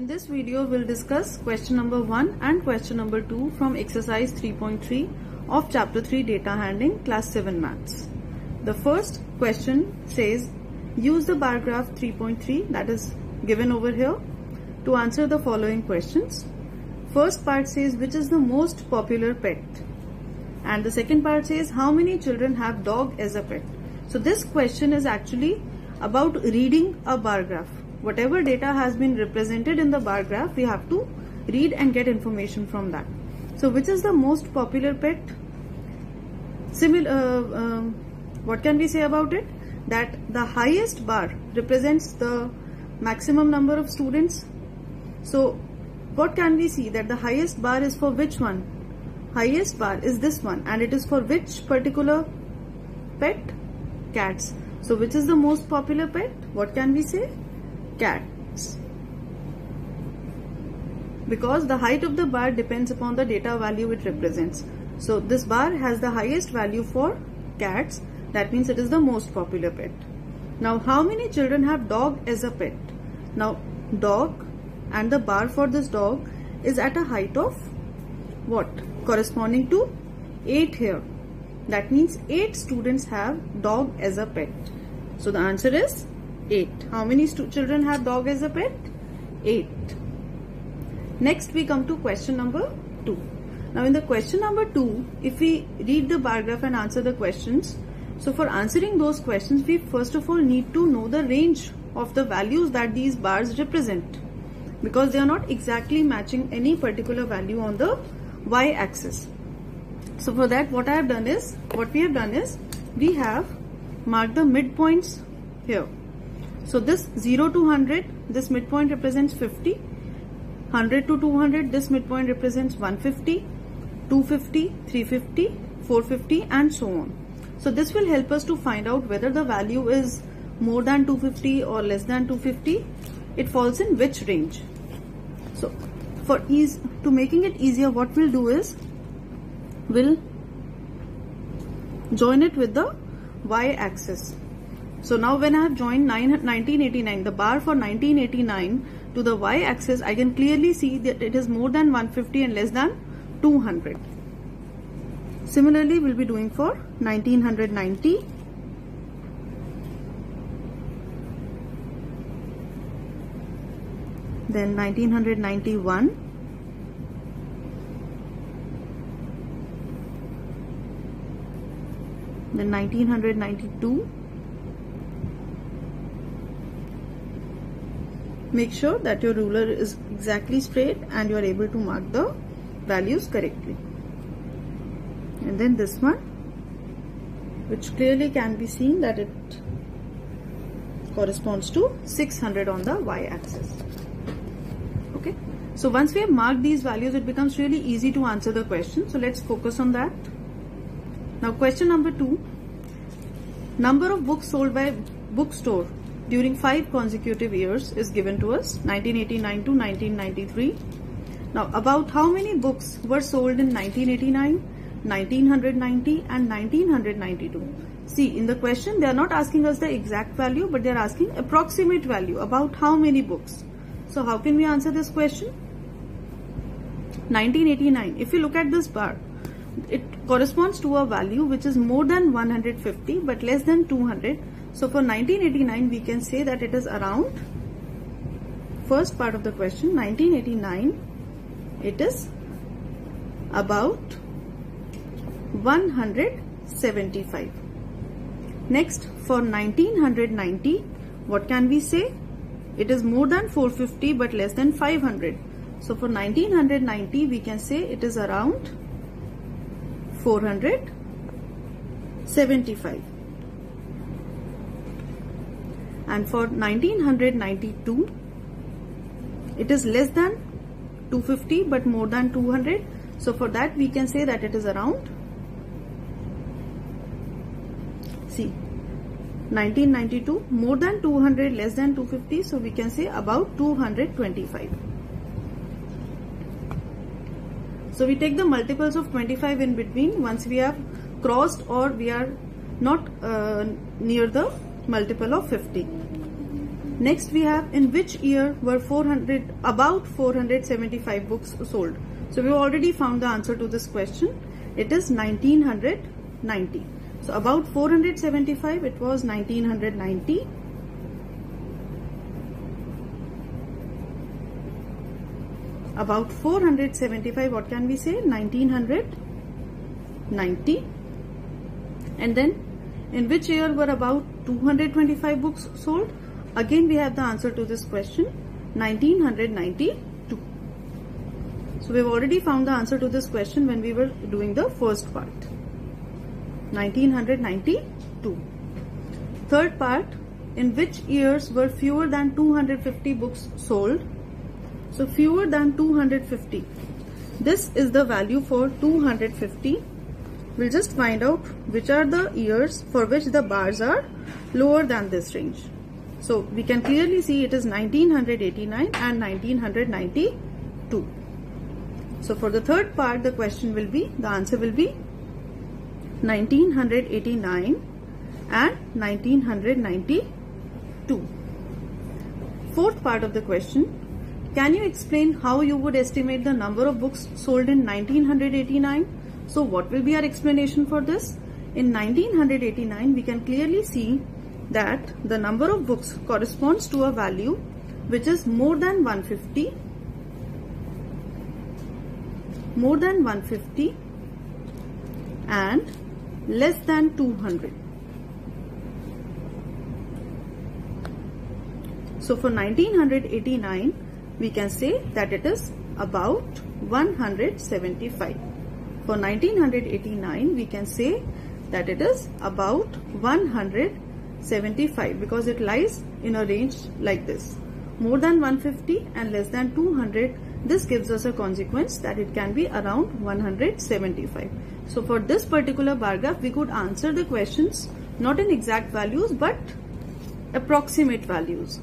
In this video, we'll discuss question number 1 and question number 2 from exercise 3.3 of chapter 3 data handling class 7 maths. The first question says, use the bar graph 3.3 that is given over here to answer the following questions. First part says, which is the most popular pet? And the second part says, how many children have dog as a pet? So this question is actually about reading a bar graph. Whatever data has been represented in the bar graph, we have to read and get information from that. So which is the most popular pet? What can we say about it? That the highest bar represents the maximum number of students. So what can we see? That the highest bar is for which one? Highest bar is this one, and it is for which particular pet? Cats. So which is the most popular pet? What can we say? Cats. Because the height of the bar depends upon the data value it represents. So this bar has the highest value for cats. That means it is the most popular pet. Now how many children have dog as a pet? Now dog and the bar for this dog is at a height of what? Corresponding to 8 here. That means 8 students have dog as a pet. So the answer is 8. How many children have dog as a pet? 8. Next we come to question number 2. Now in the question number 2, if we read the bar graph and answer the questions, so for answering those questions, we first of all need to know the range of the values that these bars represent, because they are not exactly matching any particular value on the y-axis. So for that, what we have done is, we have marked the midpoints here. So this 0 to 100, this midpoint represents 50. 100 to 200, this midpoint represents 150, 250, 350, 450 and so on. So this will help us to find out whether the value is more than 250 or less than 250. It falls in which range. So for ease, to making it easier, what we'll do is, we'll join it with the y-axis. So now when I have joined 1989, the bar for 1989 to the y-axis, I can clearly see that it is more than 150 and less than 200. Similarly, we'll be doing for 1990. Then 1991. Then 1992. Make sure that your ruler is exactly straight and you are able to mark the values correctly. And then this one, which clearly can be seen that it corresponds to 600 on the y-axis. Okay. So once we have marked these values, it becomes really easy to answer the question. So let's focus on that. Now question number 2. Number of books sold by bookstore during 5 consecutive years is given to us, 1989 to 1993. Now about how many books were sold in 1989, 1990 and 1992. See, in the question they are not asking us the exact value, but they are asking approximate value about how many books. So how can we answer this question? 1989, if you look at this bar, it corresponds to a value which is more than 150 but less than 200. So for 1989, we can say that it is around, first part of the question, 1989, it is about 175. Next, for 1990, what can we say? It is more than 450 but less than 500. So for 1990, we can say it is around 475. And for 1992, it is less than 250 but more than 200. So for that we can say that it is around, see, 1992, more than 200, less than 250. So we can say about 225. So we take the multiples of 25 in between once we have crossed or we are not near the multiple of 50. Next we have, in which year were about 475 books sold? So we already found the answer to this question. It is 1990. So about 475, it was 1990. About 475, what can we say? 1990. And then, in which year were about 225 books sold? Again, we have the answer to this question, 1992. So we've already found the answer to this question when we were doing the first part. 1992. Third part, in which years were fewer than 250 books sold? So fewer than 250. This is the value for 250. We'll just find out which are the years for which the bars are lower than this range. So we can clearly see it is 1989 and 1992. So for the third part, the answer will be 1989 and 1992. Fourth part of the question, can you explain how you would estimate the number of books sold in 1989? So what will be our explanation for this? In 1989, we can clearly see that the number of books corresponds to a value which is more than 150, and less than 200. So for 1989, we can say that it is about 175. For 1989, we can say that it is about 175 because it lies in a range like this. More than 150 and less than 200. This gives us a consequence that it can be around 175. So for this particular bar graph, we could answer the questions not in exact values but approximate values.